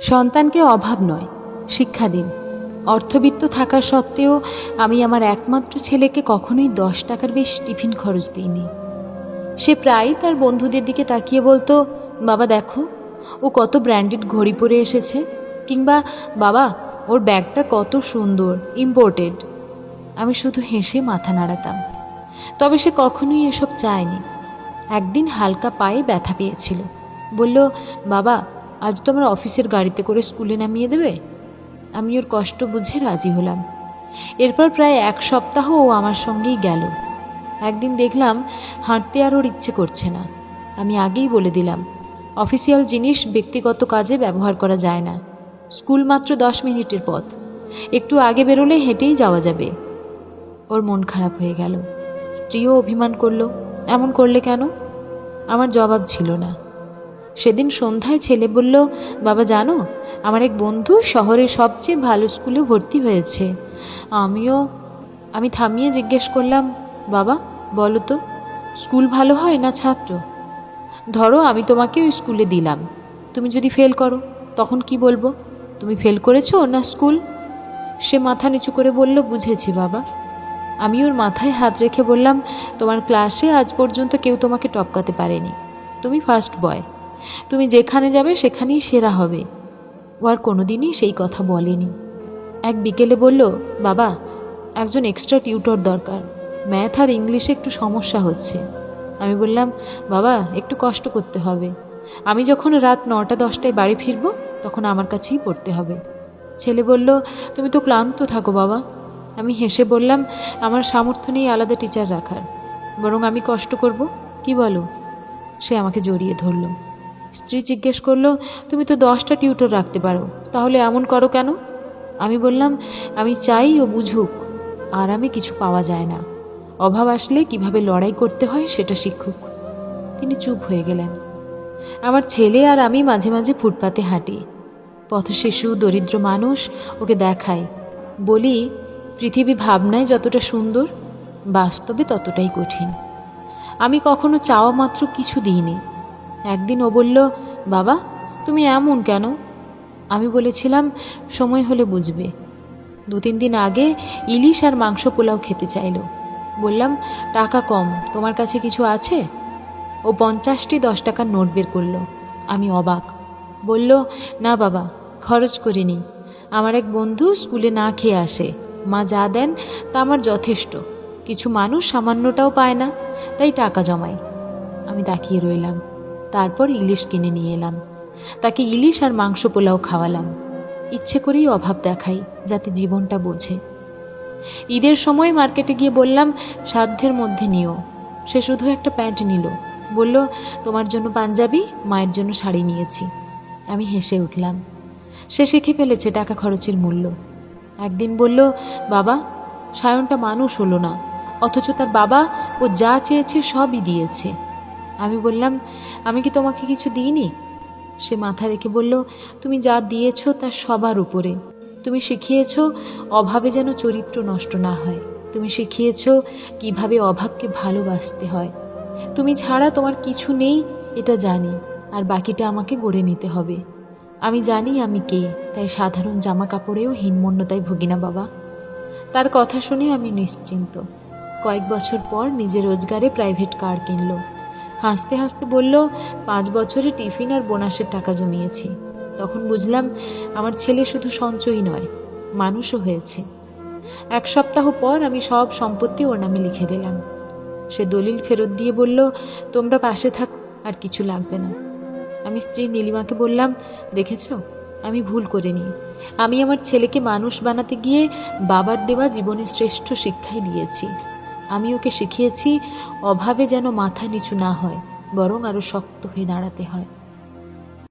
সন্তানকে অভাব নয়, শিক্ষা দিন। অর্থবিত্ত থাকা সত্ত্বেও আমি আমার একমাত্র ছেলেকে কখনোই 10 টাকার বেশি টিফিন খরচ দিইনি। সে প্রায়ই তার বন্ধুদের দিকে তাকিয়ে বলতো, বাবা দেখো ও কত ব্র্যান্ডেড ঘড়ি পরে এসেছে, কিংবা বাবা ওর ব্যাগটা কত সুন্দর, ইম্পোর্টেড। আমি শুধু হেসে মাথা নাড়াতাম। তবে সে কখনোই এসব চায়নি। একদিন হালকা পায়ে ব্যথা পেয়েছিল। বলল, বাবা আজ তো আমার অফিসের গাড়িতে করে স্কুলে নামিয়ে দেবে? আমি ওর কষ্ট বুঝে রাজি হলাম। এরপর প্রায় 1 সপ্তাহ ও আমার সঙ্গেই গেল। একদিন দেখলাম হাঁটতে আর ওর ইচ্ছে করছে না। আমি আগেই বলে দিলাম, অফিসিয়াল জিনিস ব্যক্তিগত কাজে ব্যবহার করা যায় না। স্কুল মাত্র 10 মিনিটের পথ, একটু আগে বেরোলে হেঁটেই যাওয়া যাবে। ওর মন খারাপ হয়ে গেল। স্ত্রীও অভিমান করলো, এমন করলে কেন? আমার জবাব ছিল না। সেদিন সন্ধ্যায় ছেলে বলল, বাবা জানো আমার এক বন্ধু শহরের সবচেয়ে ভালো স্কুলে ভর্তি হয়েছে। আমি থামিয়ে জিজ্ঞেস করলাম, বাবা বলো তো, স্কুল ভালো হয় না ছাত্র? ধরো আমি তোমাকে ওই স্কুলে দিলাম, তুমি যদি ফেল করো তখন কি বলবো? তুমি ফেল করেছো না স্কুল? সে মাথা নিচু করে বলল, বুঝেছি বাবা। আমি ওর মাথায় হাত রেখে বললাম, তোমার ক্লাসে আজ পর্যন্ত কেউ তোমাকে টপকাতে পারেনি। তুমি ফার্স্ট বয়, তুমি যেখানে যাবে সেখানেই সেরা হবে। ও আর কোনোদিনই সেই কথা বলেনি। এক বিকেলে বলল, বাবা একজন এক্সট্রা টিউটর দরকার, ম্যাথ আর ইংলিশে একটু সমস্যা হচ্ছে। আমি বললাম, বাবা একটু কষ্ট করতে হবে। আমি যখন রাত 9টা-10টায় বাড়ি ফিরব তখন আমার কাছেই পড়তে হবে। ছেলে বলল, তুমি তো ক্লান্ত থাকো বাবা। আমি হেসে বললাম, আমার সামর্থ্য নেই আলাদা টিচার রাখার, বরং আমি কষ্ট করব, কি বলো? সে আমাকে জড়িয়ে ধরল। স্ত্রী জিজ্ঞেস করলো, তুমি তো 10টা টিউটর রাখতে পারো, তাহলে এমন করো কেন? আমি বললাম, আমি চাই ও বুঝুক আরামে কিছু পাওয়া যায় না, অভাব আসলে কিভাবে লড়াই করতে হয় সেটা শিখুক। তিনি চুপ হয়ে গেলেন। আমার ছেলে আর আমি মাঝে মাঝে ফুটপাতে হাঁটি। পথশিশু, দরিদ্র মানুষ ওকে দেখাই। বলি, পৃথিবী ভাবনায় যতটা সুন্দর, বাস্তবে ততটাই কঠিন। আমি কখনো চাওয়া মাত্র কিছু দিইনি। একদিন ও বলল, বাবা তুমি এমন কেন? আমি বলেছিলাম, সময় হলে বুঝবে। 2-3 দিন আগে ইলিশ আর মাংস পোলাও খেতে চাইল। বললাম, টাকা কম, তোমার কাছে কিছু আছে? ও 50টি 10 টাকার নোট বের করল। আমি অবাক। বলল, না বাবা, খরচ করিনি। আমার এক বন্ধু স্কুলে না খেয়ে আসে, মা যা দেন তা আমার যথেষ্ট। কিছু মানুষ সামান্যটাও পায় না, তাই টাকা জমাই। আমি তাকিয়ে রইলাম। তারপর ইলিশ কিনে নিয়ে এলাম। তাকে ইলিশ আর মাংস পোলাও খাওয়ালাম। ইচ্ছে করেই অভাব দেখাই, যাতে জীবনটা বোঝে। ঈদের সময় মার্কেটে গিয়ে বললাম, সাধ্যের মধ্যে নিও। সে শুধু একটা প্যান্ট নিল। বলল, তোমার জন্য পাঞ্জাবি, মায়ের জন্য শাড়ি নিয়েছি। আমি হেসে উঠলাম। সে শিখে ফেলেছে টাকা খরচের মূল্য। একদিন বলল, বাবা সায়নটা মানুষ হলো না, অথচ তার বাবা ও যা চেয়েছে সবই দিয়েছে। আমি বললাম, আমি কি তোমাকে কিছু দিইনি? সে মাথা রেখে বলল, তুমি যা দিয়েছ তা সবার উপরে। তুমি শিখিয়েছ অভাবে যেন চরিত্র নষ্ট না হয়। তুমি শিখিয়েছ কিভাবে অভাবকে ভালোবাসতে হয়। তুমি ছাড়া তোমার কিছু নেই এটা জানি, আর বাকিটা আমাকে গড়ে নিতে হবে। আমি জানি আমি কে, তাই সাধারণ জামা কাপড়েও হীনমন্যতায় ভুগি না বাবা। তার কথা শুনে আমি নিশ্চিন্ত। কয়েক বছর পর নিজের রোজগারে প্রাইভেট কার কিনল। হাসতে হাসতে বলল, 5 বছরে টিফিন আর বোনাসের টাকা জমিয়েছি। তখন বুঝলাম আমার ছেলে শুধু সঞ্চয়ই নয়, মানুষও হয়েছে। 1 সপ্তাহ পর আমি সব সম্পত্তি ওর নামে লিখে দিলাম। সে দলিল ফেরত দিয়ে বলল, তোমরা পাশে থাকো, আর কিছু লাগবে না। আমি স্ত্রী নীলিমাকে বললাম, দেখেছ আমি ভুল করিনি। আমি আমার ছেলেকে মানুষ বানাতে গিয়ে বাবার দেওয়া জীবনের শ্রেষ্ঠ শিক্ষাই দিয়েছি। আমি ওকে শিখিয়েছি অভাবে যেন মাথা নিচু না হয়, বরং আরও শক্ত হয়ে দাঁড়াতে হয়।